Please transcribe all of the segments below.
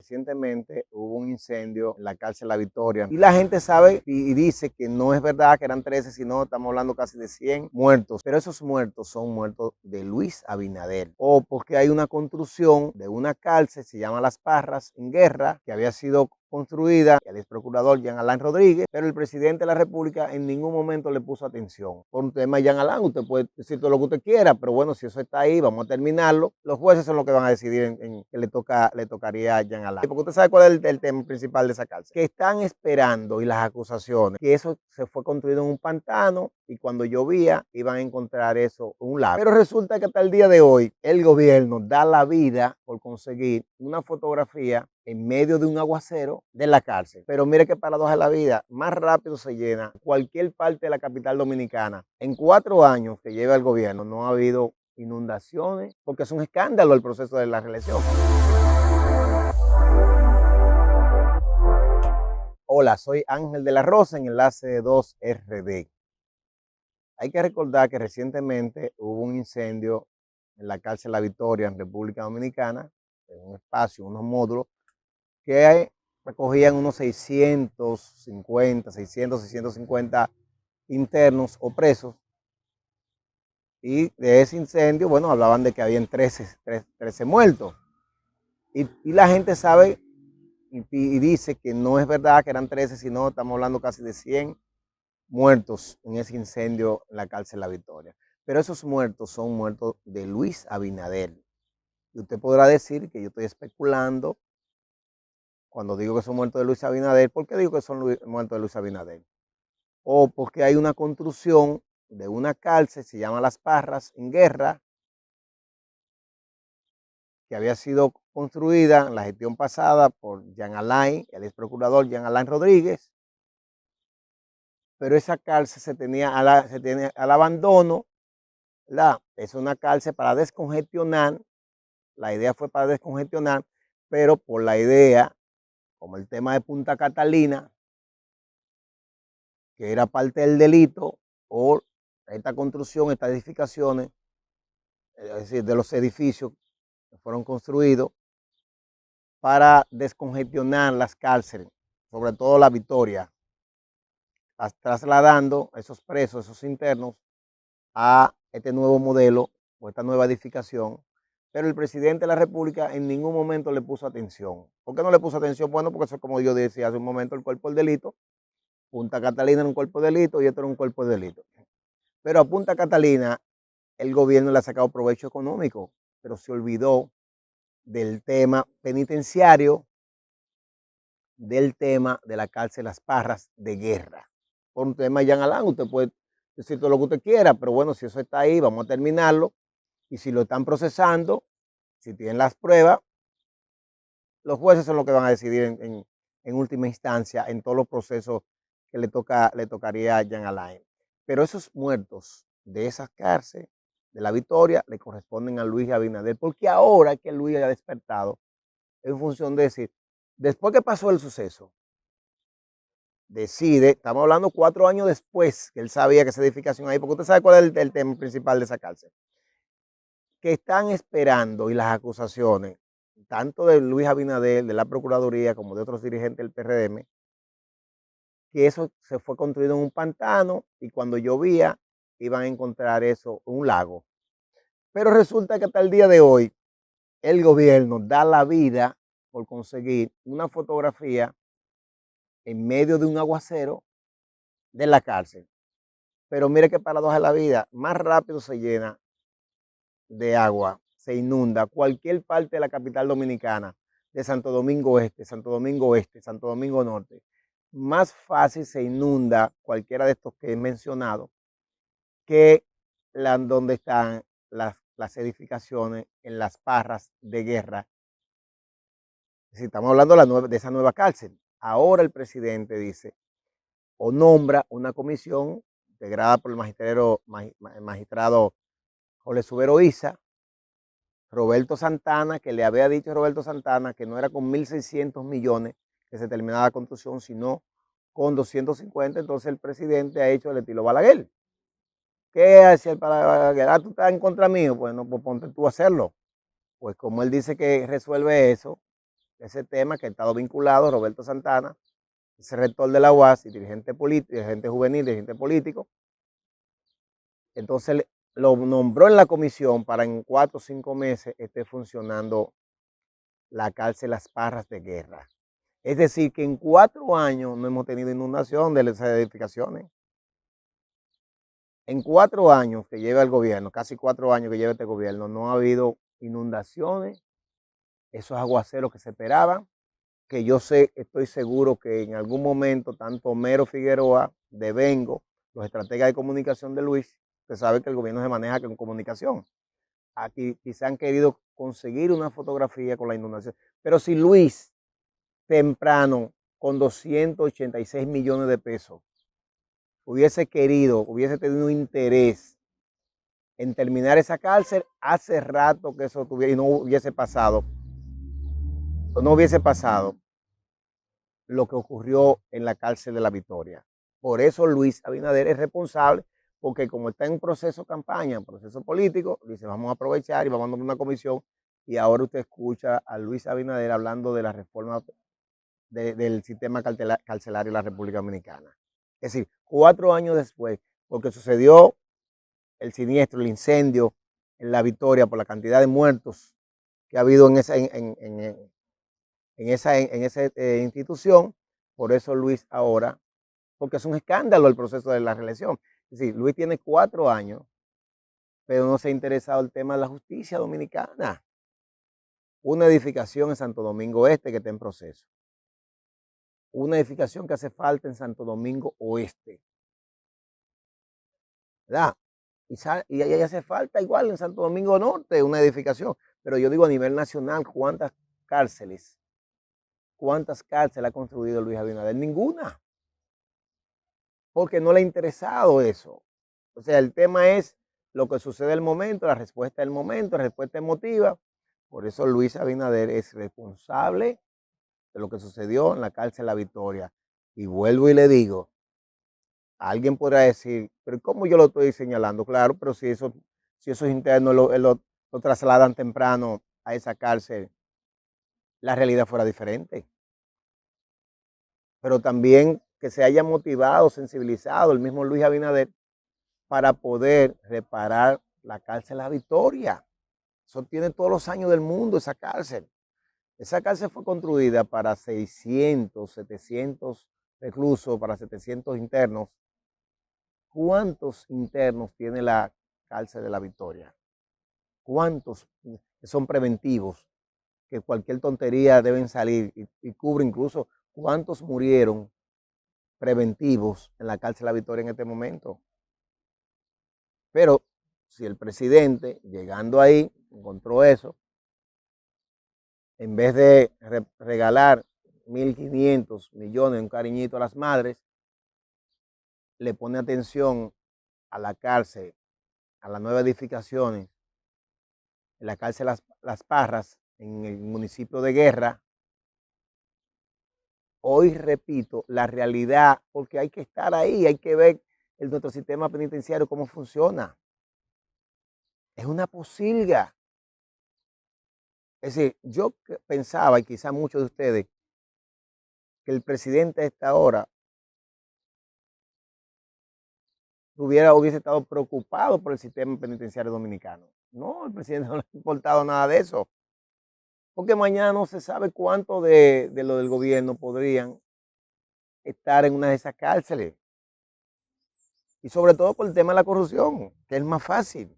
recientemente hubo un incendio en la cárcel La Victoria y la gente sabe y dice que no es verdad que eran 13, sino estamos hablando casi de 100 muertos, pero esos muertos son muertos de Luis Abinader, o porque hay una construcción de una cárcel, se llama Las Parras, en Guerra, que había sido construida el ex procurador Jean Alain Rodríguez, pero el presidente de la República en ningún momento le puso atención. Por un tema de Jean Alain, usted puede decir todo lo que usted quiera, pero bueno, si eso está ahí, vamos a terminarlo. Los jueces son los que van a decidir en que le tocaría a Jean Alain. Porque usted sabe cuál es el tema principal de esa cárcel. Que están esperando, y las acusaciones, que eso se fue construido en un pantano y cuando llovía iban a encontrar eso en un lago. Pero resulta que hasta el día de hoy el gobierno da la vida por conseguir una fotografía en medio de un aguacero de la cárcel. Pero mire qué paradoja de la vida, más rápido se llena cualquier parte de la capital dominicana. En 4 años que lleva el gobierno no ha habido inundaciones, porque es un escándalo el proceso de la reelección. Hola, soy Ángel de la Rosa en Enlace 2RD. Hay que recordar que recientemente hubo un incendio en la cárcel La Victoria en República Dominicana, en un espacio, unos módulos, que recogían unos 650 internos o presos. Y de ese incendio, bueno, hablaban de que habían 13 muertos. Y la gente sabe y dice que no es verdad que eran 13, sino estamos hablando casi de 100 muertos en ese incendio en la cárcel La Victoria. Pero esos muertos son muertos de Luis Abinader. Y usted podrá decir que yo estoy especulando cuando digo que son muertos de Luis Abinader. ¿Por qué digo que son muertos de Luis Abinader? O porque hay una construcción de una cárcel, se llama Las Parras, en Guerra, que había sido construida en la gestión pasada por Jean Alain, el ex procurador Jean Alain Rodríguez, pero esa cárcel se tenía al abandono, ¿verdad? Es una cárcel para descongestionar, la idea fue para descongestionar, pero por la idea, como el tema de Punta Catalina, que era parte del delito, o esta construcción, estas edificaciones, es decir, de los edificios que fueron construidos para descongestionar las cárceles, sobre todo La Victoria, trasladando esos presos, esos internos, a este nuevo modelo o esta nueva edificación. Pero el presidente de la República en ningún momento le puso atención. ¿Por qué no le puso atención? Bueno, porque eso es como yo decía hace un momento, el cuerpo del delito. Punta Catalina era un cuerpo de delito y esto era un cuerpo de delito. Pero a Punta Catalina el gobierno le ha sacado provecho económico, pero se olvidó del tema penitenciario, del tema de la cárcel Las Parras de Guerra. Por un tema de Jean Alain, usted puede decir todo lo que usted quiera, pero bueno, si eso está ahí, vamos a terminarlo. Y si lo están procesando, si tienen las pruebas, los jueces son los que van a decidir en última instancia en todos los procesos que le tocaría a Jean Alain. Pero esos muertos de esas cárceles, de La Victoria, le corresponden a Luis Abinader, porque ahora que Luis haya despertado, en función de decir, después que pasó el suceso, decide, estamos hablando 4 años después que él sabía que esa edificación ahí, porque usted sabe cuál es el tema principal de esa cárcel, que están esperando y las acusaciones, tanto de Luis Abinader, de la Procuraduría, como de otros dirigentes del PRM, que eso se fue construido en un pantano y cuando llovía iban a encontrar eso en un lago. Pero resulta que hasta el día de hoy el gobierno da la vida por conseguir una fotografía en medio de un aguacero de la cárcel. Pero mire qué paradoja de la vida, más rápido se llena de agua, se inunda cualquier parte de la capital dominicana, de Santo Domingo Este, Santo Domingo Oeste, Santo Domingo Norte. Más fácil se inunda cualquiera de estos que he mencionado que donde están las edificaciones en Las Parras de Guerra. Si estamos hablando de esa nueva cárcel. Ahora el presidente dice o nombra una comisión integrada por el magistrado Jorge Subero Isa, Roberto Santana, que le había dicho a Roberto Santana que no era con 1.600 millones que se terminaba la construcción, sino con 250. Entonces el presidente ha hecho el estilo Balaguer. ¿Qué hace el Balaguer? Ah, tú estás en contra mío, pues no, pues ponte tú a hacerlo. Pues como él dice que resuelve eso, ese tema que ha estado vinculado, Roberto Santana, ese rector de la UAS y dirigente político, dirigente juvenil, dirigente político. Entonces lo nombró en la comisión para en 4 o 5 meses esté funcionando la cárcel Las Parras de Guerra. Es decir, que en 4 años no hemos tenido inundación de esas edificaciones. En 4 años que lleva el gobierno, casi 4 años que lleva este gobierno, no ha habido inundaciones, esos aguaceros que se esperaban, que yo sé, estoy seguro que en algún momento, tanto Homero Figueroa de Vengo, los estrategas de comunicación de Luis, usted sabe que el gobierno se maneja con comunicación. Aquí quizá han querido conseguir una fotografía con la inundación, pero si Luis temprano, con 286 millones de pesos, hubiese querido, hubiese tenido interés en terminar esa cárcel, hace rato que eso tuviera y no hubiese pasado lo que ocurrió en la cárcel de La Victoria. Por eso Luis Abinader es responsable, porque como está en un proceso de campaña, un proceso político, dice vamos a aprovechar y vamos a mandar una comisión, y ahora usted escucha a Luis Abinader hablando de la reforma del sistema carcelario de la República Dominicana. Es decir, 4 años después, porque sucedió el siniestro, el incendio en La Victoria por la cantidad de muertos que ha habido en esa institución. Por eso Luis ahora, porque es un escándalo el proceso de la reelección. Es decir, Luis tiene 4 años, pero no se ha interesado el tema de la justicia dominicana. Una edificación en Santo Domingo Este que está en proceso. Una edificación que hace falta en Santo Domingo Oeste. ¿Verdad? Y ahí hace falta igual en Santo Domingo Norte una edificación. Pero yo digo a nivel nacional, ¿cuántas cárceles ha construido Luis Abinader? Ninguna. Porque no le ha interesado eso. O sea, el tema es lo que sucede al momento, la respuesta del momento, la respuesta emotiva. Por eso Luis Abinader es responsable de lo que sucedió en la cárcel La Victoria. Y vuelvo y le digo, alguien podrá decir, pero ¿cómo yo lo estoy señalando? Claro, pero si esos internos lo trasladan temprano a esa cárcel, la realidad fuera diferente. Pero también que se haya motivado, sensibilizado el mismo Luis Abinader para poder reparar la cárcel La Victoria. Eso tiene todos los años del mundo esa cárcel. Esa cárcel fue construida para 600, 700 reclusos, para 700 internos. ¿Cuántos internos tiene la cárcel de La Victoria? ¿Cuántos son preventivos? Que cualquier tontería deben salir y cubre incluso cuántos murieron preventivos en la cárcel de La Victoria en este momento. Pero si el presidente, llegando ahí, encontró eso, en vez de regalar 1.500 millones, un cariñito a las madres, le pone atención a la cárcel, a las nuevas edificaciones, en la cárcel Las Parras, en el municipio de Guerra. Hoy repito, la realidad, porque hay que estar ahí, hay que ver nuestro sistema penitenciario cómo funciona. Es una posilga. Es decir, yo pensaba, y quizá muchos de ustedes, que el presidente a esta hora hubiese estado preocupado por el sistema penitenciario dominicano. No, el presidente no le ha importado nada de eso. Porque mañana no se sabe cuánto de lo del gobierno podrían estar en una de esas cárceles. Y sobre todo por el tema de la corrupción, que es más fácil.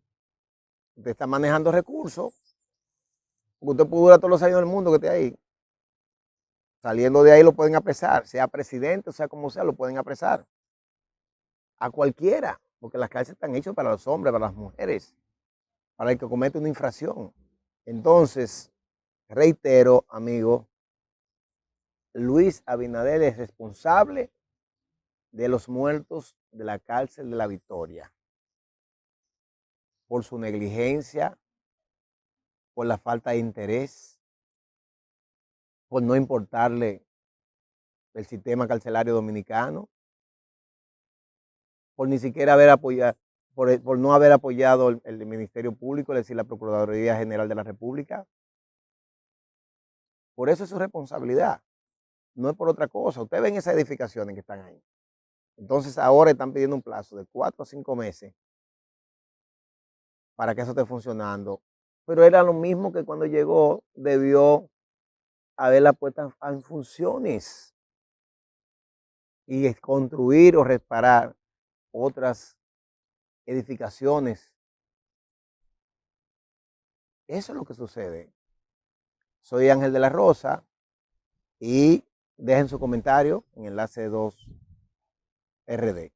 Usted está manejando recursos, porque usted puede durar todos los años del mundo que esté ahí. Saliendo de ahí lo pueden apresar, sea presidente o sea como sea, lo pueden apresar. A cualquiera, porque las cárceles están hechas para los hombres, para las mujeres, para el que comete una infracción. Entonces, reitero, amigo, Luis Abinader es responsable de los muertos de la cárcel de La Victoria por su negligencia, por la falta de interés, por no importarle el sistema carcelario dominicano, por ni siquiera haber apoyado, por no haber apoyado el Ministerio Público, es decir, la Procuraduría General de la República, Por eso es su responsabilidad. No es por otra cosa. Ustedes ven esas edificaciones que están ahí. Entonces ahora están pidiendo un plazo de 4 a 5 meses para que eso esté funcionando. Pero era lo mismo que cuando llegó, debió haberla puesta en funciones y construir o reparar otras edificaciones. Eso es lo que sucede. Soy Ángel de la Rosa y dejen su comentario en Enlace 2 RD.